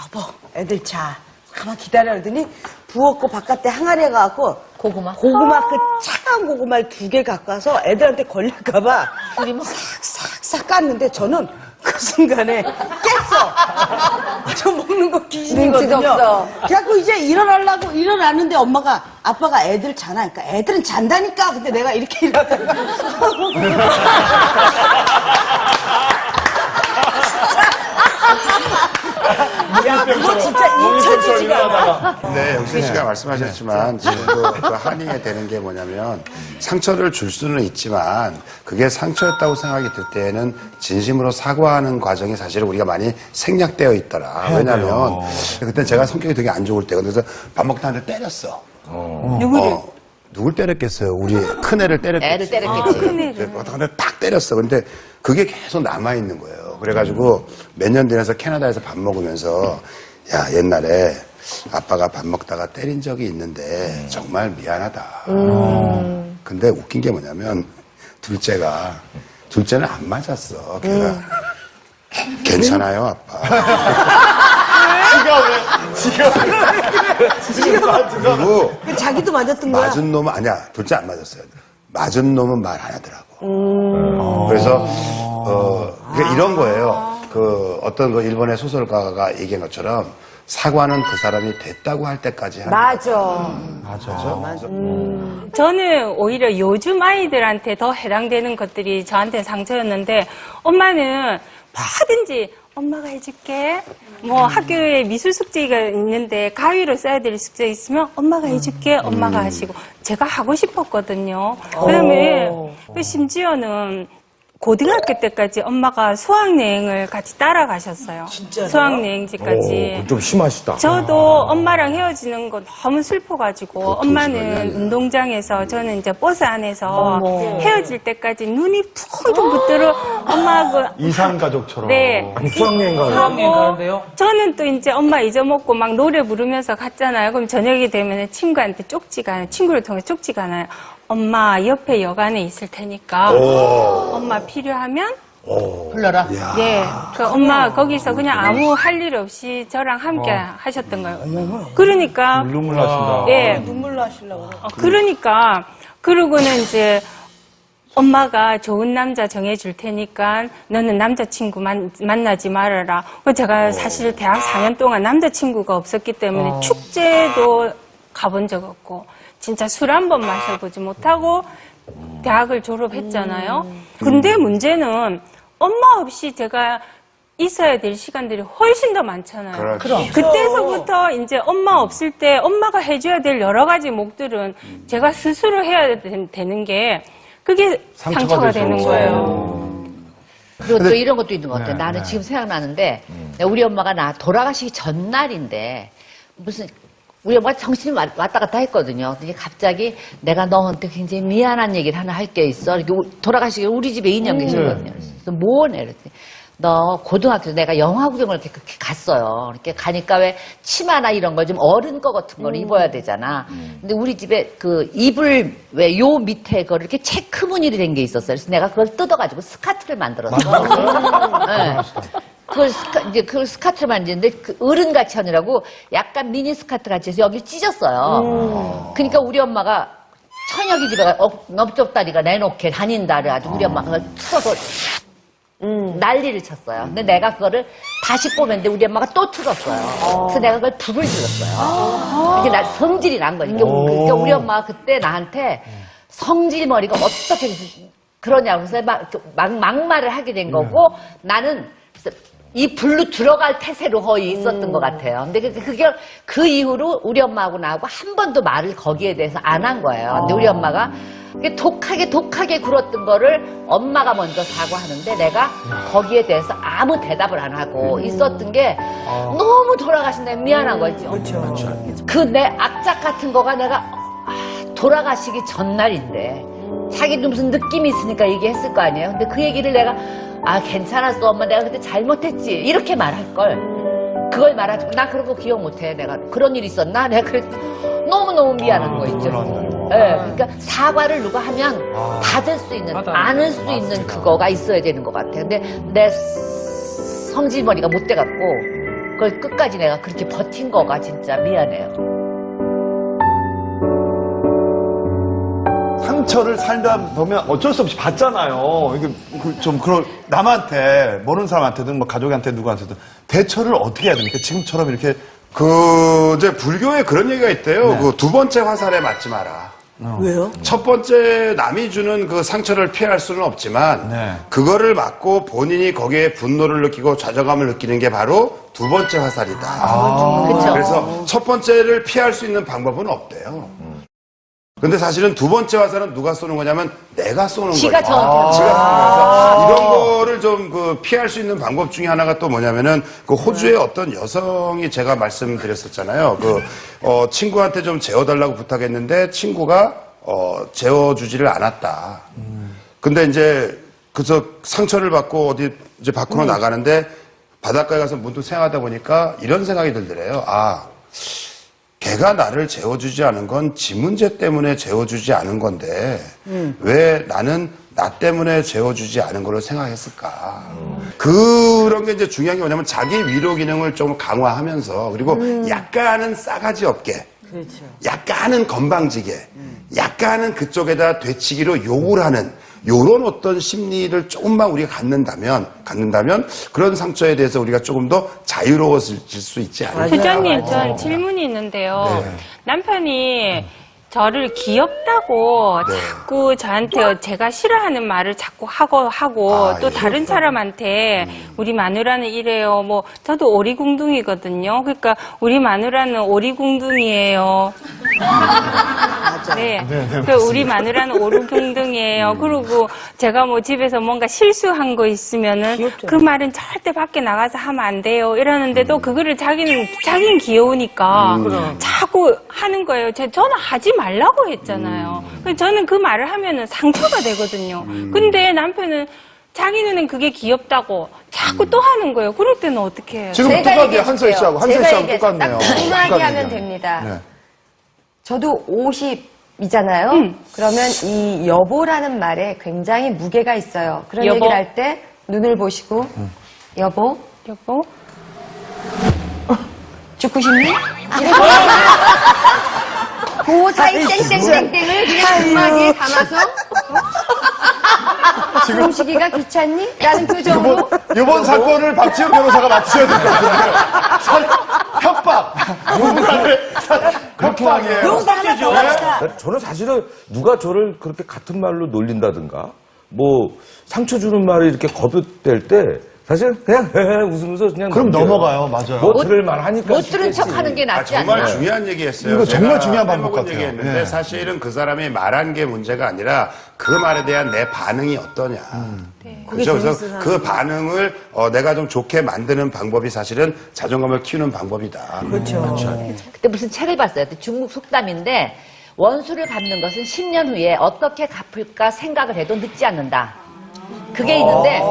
여보, 애들 자. 가만 기다려. 그러더니 부엌고 바깥에 항아리에 가갖고 고구마. 그 차가운 고구마를 2개 갖고 와서 애들한테 걸릴까봐 싹싹싹 깠는데 저는 그 순간에 깼어. 저 먹는 거 귀신이거든요. 눈치도 없어. 그래갖고 이제 일어나는데 아빠가 애들 자나. 그러니까 애들은 잔다니까. 근데 내가 이렇게 일어나고. 야, 그거 진짜 잊혀지지가 않아. 네, 영신 씨가 말씀하셨지만 지금도 그 한의에 되는 게 뭐냐면 상처를 줄 수는 있지만 그게 상처였다고 생각이 들 때에는 진심으로 사과하는 과정이 사실은 우리가 많이 생략되어 있더라. 왜냐면 그때 제가 성격이 되게 안 좋을 때 그래서 밥 먹다 한테 때렸어. 누구를? 누굴 때렸겠어요? 우리 큰애를 때렸겠지. 애를 때렸겠지. 근데 딱 때렸어. 근데 그게 계속 남아있는 거예요. 그래가지고 몇 년 뒤에서 캐나다에서 밥 먹으면서 야, 옛날에 아빠가 밥 먹다가 때린 적이 있는데 정말 미안하다. 근데 웃긴 게 뭐냐면 둘째는 안 맞았어. 걔가 괜찮아요, 아빠. 그리고 자기도 맞았던 거야? 맞은 놈은 아니야. 둘째 안 맞았어요. 맞은 놈은 말 안 하더라고. 그래서 그러니까 이런 거예요. 그 어떤 그 일본의 소설가가 얘기한 것처럼 사과는 그 사람이 됐다고 할 때까지 하는 맞아. 저는 오히려 요즘 아이들한테 더 해당되는 것들이 저한테는 상처였는데 엄마는 뭐든지 엄마가 해줄게. 뭐 학교에 미술 숙제가 있는데 가위로 써야 될 숙제 있으면 엄마가 해줄게. 엄마가 하시고 제가 하고 싶었거든요. 그다음에 심지어는 고등학교 때까지 엄마가 수학여행을 같이 따라가셨어요. 진짜요? 수학여행지까지. 좀 심하시다. 저도 엄마랑 헤어지는 거 너무 슬퍼가지고 엄마는 운동장에서 저는 이제 버스 안에서 헤어질 때까지 눈이 퉁퉁 붙도록 엄마하고 이산 가족처럼. 네. 수학여행 가요. 하고 저는 또 이제 엄마 잊어먹고 막 노래 부르면서 갔잖아요. 그럼 저녁이 되면 친구한테 친구를 통해 쪽지가 나요. 엄마 옆에 여관에 있을 테니까 엄마 필요하면 불러라. 네, 그 엄마 거기서 그냥 아무 할 일 없이 저랑 함께 하셨던 거예요. 그러니까 눈물 나신다. 예, 눈물 나시려고 그래. 그러니까 그러고는 이제 엄마가 좋은 남자 정해줄 테니까 너는 남자친구 만나지 말아라. 제가 사실 대학 4년 동안 남자친구가 없었기 때문에 축제도 가본 적 없고 진짜 술 한 번 마셔보지 못하고 대학을 졸업했잖아요. 근데 문제는 엄마 없이 제가 있어야 될 시간들이 훨씬 더 많잖아요. 그때서부터 이제 엄마 없을 때 엄마가 해줘야 될 여러 가지 목들은 제가 스스로 해야 되는 게 그게 상처가 되는 거예요. 그리고 또 이런 것도 있는 것 같아요. 나는 지금 생각나는데 우리 엄마가 나 돌아가시기 전날인데 무슨 우리 엄마가 정신이 왔다 갔다 했거든요. 근데 갑자기 내가 너한테 굉장히 미안한 얘기를 하나 할 게 있어. 이렇게 돌아가시기 우리 집에 2년 계셨거든요. 그래서 뭐네? 이랬더니 너 고등학교 때 내가 영화 구경을 이렇게 갔어요. 이렇게 가니까 왜 치마나 이런 거 좀 어른 거 같은 걸 입어야 되잖아. 근데 우리 집에 그 이불 왜 요 밑에 그 이렇게 체크 무늬로 된 게 있었어요. 그래서 내가 그걸 뜯어가지고 스카트를 만들었어. 네. 그걸 스카트를 만드는데 그 어른같이 하느라고 약간 미니 스카트 같이 해서 여기 찢었어요. 그러니까 우리 엄마가 처녀기 집에 넓적다리가 내놓게 다닌다 그래가지고 우리 엄마가 그걸 틀어서 난리를 쳤어요. 근데 내가 그거를 다시 꼬맨데 우리 엄마가 또 틀었어요. 그래서 내가 그걸 불을 질렀어요. 이게 성질이 난 거지. 그러니까 우리 엄마가 그때 나한테 성질머리가 어떻게 그러냐고 해서 막말을 하게 된 거고 나는 이 불로 들어갈 태세로 거의 있었던 것 같아요. 근데 그 이후로 우리 엄마하고 나하고 한 번도 말을 거기에 대해서 안 한 거예요. 근데 우리 엄마가 독하게 굴었던 거를 엄마가 먼저 사과하는데 내가 거기에 대해서 아무 대답을 안 하고 있었던 게 너무 돌아가신다 미안한 거죠. 그 내 악착 같은 거가 내가 돌아가시기 전날인데 자기도 무슨 느낌이 있으니까 얘기했을 거 아니에요. 근데 그 얘기를 내가 괜찮았어 엄마 내가 그때 잘못했지 이렇게 말할 걸 그걸 말하지 나 그런 거 기억 못해 내가 그런 일 있었나 내가 그랬 너무너무 미안한 거 있죠. 네, 그러니까 사과를 누가 하면 받을 수 있는 안을 수 있는 그거가 있어야 되는 것 같아. 근데 내 성질머리가 못 돼갖고 그걸 끝까지 내가 그렇게 버틴 거가 진짜 미안해요. 상처를 살다 보면 어쩔 수 없이 받잖아요. 이게 좀 그런 남한테 모르는 사람한테든 뭐 가족한테 누구한테든 대처를 어떻게 해야 됩니까? 지금처럼 이렇게 이제 불교에 그런 얘기가 있대요. 그 두 번째 화살에 맞지 마라. 왜요? 첫 번째 남이 주는 그 상처를 피할 수는 없지만 네. 그거를 맞고 본인이 거기에 분노를 느끼고 좌절감을 느끼는 게 바로 두 번째 화살이다. 그쵸? 그래서 첫 번째를 피할 수 있는 방법은 없대요. 근데 사실은 두 번째 화살은 누가 쏘는 거냐면 내가 쏘는 거예요. 지가 저한테 하는 지가 쏘는 거예요. 그래서 이런 거를 좀 그 피할 수 있는 방법 중에 하나가 또 뭐냐면은 그 호주의 어떤 여성이 제가 말씀드렸었잖아요. 친구한테 좀 재워달라고 부탁했는데 친구가 재워주지를 않았다. 근데 이제 그래서 상처를 받고 어디 이제 밖으로 나가는데 바닷가에 가서 문득 생각하다 보니까 이런 생각이 들더래요. 걔가 나를 재워주지 않은 건 지 문제 때문에 재워주지 않은 건데 왜 나는 나 때문에 재워주지 않은 걸로 생각했을까? 그런 게 이제 중요한 게 뭐냐면 자기 위로 기능을 좀 강화하면서 그리고 약간은 싸가지 없게 그렇죠. 약간은 건방지게 약간은 그쪽에다 되치기로 욕을 하는 요런 어떤 심리를 조금만 우리가 갖는다면 그런 상처에 대해서 우리가 조금 더 자유로워질 수 있지 않을까. 부장님, 전 질문이 있는데요. 남편이 저를 귀엽다고 자꾸 저한테 제가 싫어하는 말을 자꾸 하고 또 다른 사람한테 우리 마누라는 이래요. 뭐 저도 오리궁둥이거든요. 그러니까 우리 마누라는 오리궁둥이에요. 네. 그 우리 마누라는 오리궁둥이에요. 그리고 제가 뭐 집에서 뭔가 실수한 거 있으면은 귀엽죠. 그 말은 절대 밖에 나가서 하면 안 돼요. 이러는데도 그거를 자기는 귀여우니까 자꾸 하는 거예요. 저는 하지 말라고 했잖아요. 그래서 저는 그 말을 하면은 상처가 되거든요. 근데 남편은 자기 눈엔 그게 귀엽다고 자꾸 또 하는 거예요. 그럴 때는 어떻게 해요? 지금 똑같아요. 한서희 씨하고 똑같네요. 딱 두 마디 똑같네요. 하면 됩니다. 네. 저도 50이잖아요. 그러면 이 여보라는 말에 굉장히 무게가 있어요. 그런 여보? 얘기를 할 때 눈을 보시고 여보 여보? 죽고 싶니? 그 사이 땡땡땡땡을 그냥 한마디에 담아서 숨쉬기가 귀찮니? 라는 표정으로 이번 사건을 박지현 변호사가 맡으셔야 될 것 같은데요. 협박. 협박이에요. 용서 하나 더 합시다. 저는 사실은 누가 저를 그렇게 같은 말로 놀린다든가 뭐 상처 주는 말이 이렇게 거듭될 때 사실 그냥 웃으면서 그냥 그럼 넘겨요. 넘어가요. 맞아요. 뭐 들을 만하니까 못 들은 척 하는 게 낫지 정말 않나요? 중요한 얘기했어요. 이거 정말 제가 중요한 방법 해먹은 같아요. 얘기했는데 예. 사실은 그 사람이 말한 게 문제가 아니라 그 말에 대한 내 반응이 어떠냐. 그렇죠? 그래서 그 반응을 내가 좀 좋게 만드는 방법이 사실은 자존감을 키우는 방법이다. 그렇죠. 그때 무슨 책을 봤어요. 그때 중국 속담인데 원수를 갚는 것은 10년 후에 어떻게 갚을까 생각을 해도 늦지 않는다. 그게 있는데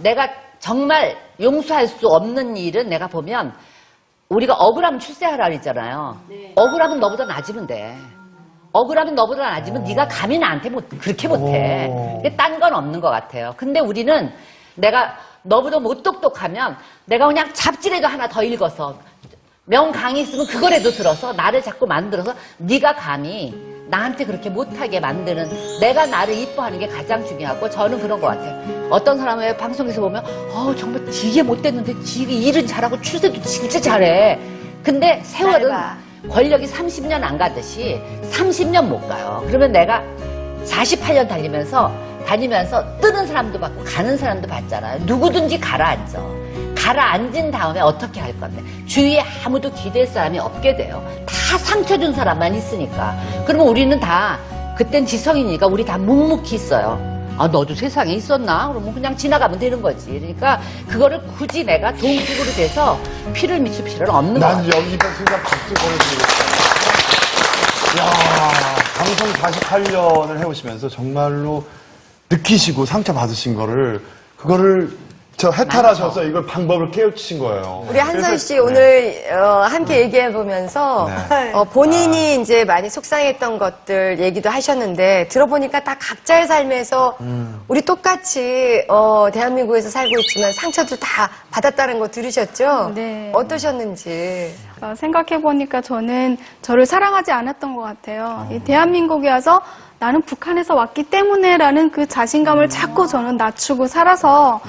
내가 정말 용서할 수 없는 일은 내가 보면 우리가 억울하면 출세하라 그러잖아요. 억울하면 너보다 낮으면 돼. 억울하면 너보다 낮으면 네가 감히 나한테 그렇게 못해. 딴 건 없는 것 같아요. 근데 우리는 내가 너보다 못 똑똑하면 내가 그냥 잡지라도 하나 더 읽어서 명강의 있으면 그거라도 들어서 나를 자꾸 만들어서 네가 감히 나한테 그렇게 못하게 만드는 내가 나를 이뻐하는 게 가장 중요하고 저는 그런 것 같아요. 어떤 사람을 방송에서 보면 정말 되게 못됐는데 지가 일은 잘하고 추세도 진짜 잘해. 근데 세월은 권력이 30년 안 가듯이 30년 못 가요. 그러면 내가 48년 다니면서 뜨는 사람도 봤고 가는 사람도 봤잖아요. 누구든지 가라앉아. 가라앉은 다음에 어떻게 할 건데 주위에 아무도 기댈 사람이 없게 돼요. 다 상처 준 사람만 있으니까. 그러면 우리는 다 그땐 지성이니까 우리 다 묵묵히 있어요. 너도 세상에 있었나? 그러면 그냥 지나가면 되는 거지. 그러니까 그거를 굳이 내가 동쪽으로 돼서 피를 미칠 필요는 없는 거야. 난 여기다 순간 박수 보내드리겠다. 야 방송 48년을 해오시면서 정말로 느끼시고 상처 받으신 거를 그거를 저 해탈하셔서 이걸 방법을 깨우치신 거예요. 우리 한서희 씨 오늘 함께 얘기해 보면서 본인이 이제 많이 속상했던 것들 얘기도 하셨는데 들어보니까 다 각자의 삶에서 우리 똑같이 대한민국에서 살고 있지만 상처도 다 받았다는 거 들으셨죠? 네. 어떠셨는지. 생각해보니까 저는 저를 사랑하지 않았던 것 같아요. 이 대한민국에 와서 나는 북한에서 왔기 때문에라는 그 자신감을 자꾸 저는 낮추고 살아서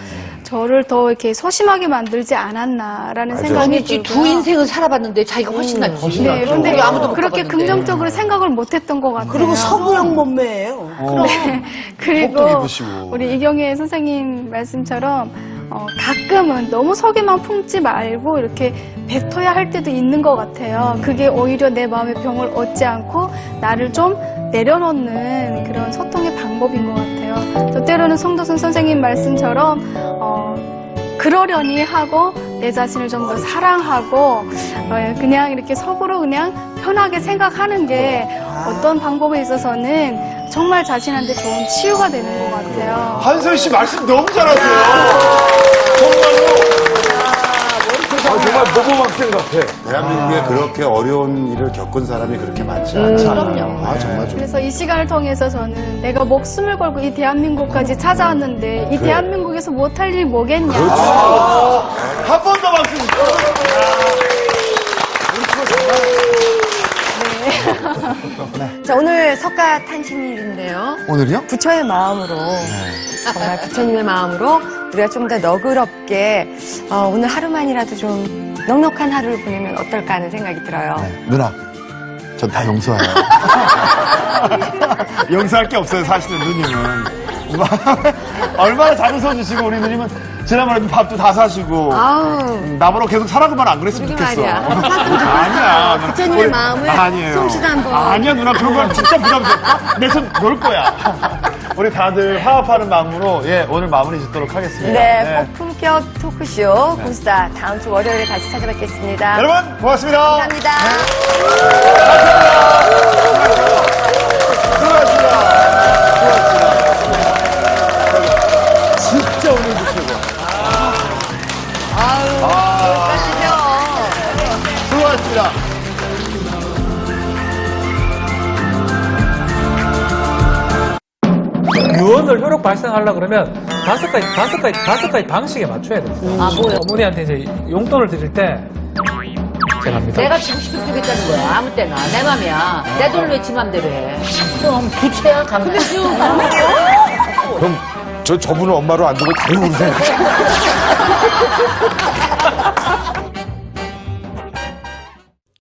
저를 더 이렇게 소심하게 만들지 않았나라는 생각이 아니지, 두 들고요. 인생을 살아봤는데 자기가 훨씬 낫지. 네, 근데 우리 아무도 못 그렇게 가봤는데. 긍정적으로 생각을 못했던 것 같아요. 그리고 서구형 몸매예요. 옷도 그리고 입으시고. 우리 이경혜 선생님 말씀처럼 가끔은 너무 속에만 품지 말고 이렇게 뱉어야 할 때도 있는 것 같아요. 그게 오히려 내 마음의 병을 얻지 않고 나를 좀 내려놓는 그런 소통의 방법인 것 같아요. 저 때로는 송도순 선생님 말씀처럼 그러려니 하고 내 자신을 좀 더 사랑하고 그냥 이렇게 속으로 그냥 편하게 생각하는 게 어떤 방법에 있어서는 정말 자신한테 좋은 치유가 되는 것 같아요. 한서희 씨 말씀 너무 잘하세요. 정말로. 정말 모범학생 같아. 대한민국에 그렇게 어려운 일을 겪은 사람이 그렇게 많지 않잖아요. 아, 정말 좀. 그래서 이 시간을 통해서 저는 내가 목숨을 걸고 이 대한민국까지 찾아왔는데 이 대한민국에서 못할 일이 뭐겠냐. 한 번 더 말씀. 자, 오늘 석가탄신일인데요. 오늘이요? 부처의 마음으로 정말 부처님의 마음으로 우리가 좀 더 너그럽게 오늘 하루만이라도 좀 넉넉한 하루를 보내면 어떨까 하는 생각이 들어요. 누나, 전 다 용서해요. 용서할 게 없어요, 사실은 누님은. 얼마나 잘 웃어주시고 우리 누님은 지난번에도 밥도 다 사시고 아우. 나보러 계속 사라고만 안 그랬으면 그러게 좋겠어. 말이야. 한번 샀으면 좋겠어. 아니야. 부처님의 우리- 마음을 아니에요. 솜씨도 한번. 아니야 누나 그런 건 진짜 부담스러워. 내 손 놓을 거야. 우리 다들 화합하는 마음으로 오늘 마무리 짓도록 하겠습니다. 네, 고품격 토크쇼 고스타 다음 주 월요일에 다시 찾아뵙겠습니다. 여러분 고맙습니다. 감사합니다. 수고하셨습니다. 진짜 오늘도 최고. 수고하셨습니다. 유언을 효력 발생하려고 그러면 다섯 가지 방식에 맞춰야 됩니다. 아, 뭐요? 어머니한테 이제 용돈을 드릴 때 제가 합니다. 내가 주고 싶을 때 있다는 거야. 아무 때나. 내 맘이야. 내 돈을 왜 지 맘대로 해. 그럼 부채야, 당연히. 그럼 저분을 엄마로 안 두고 다른 분을 생각해.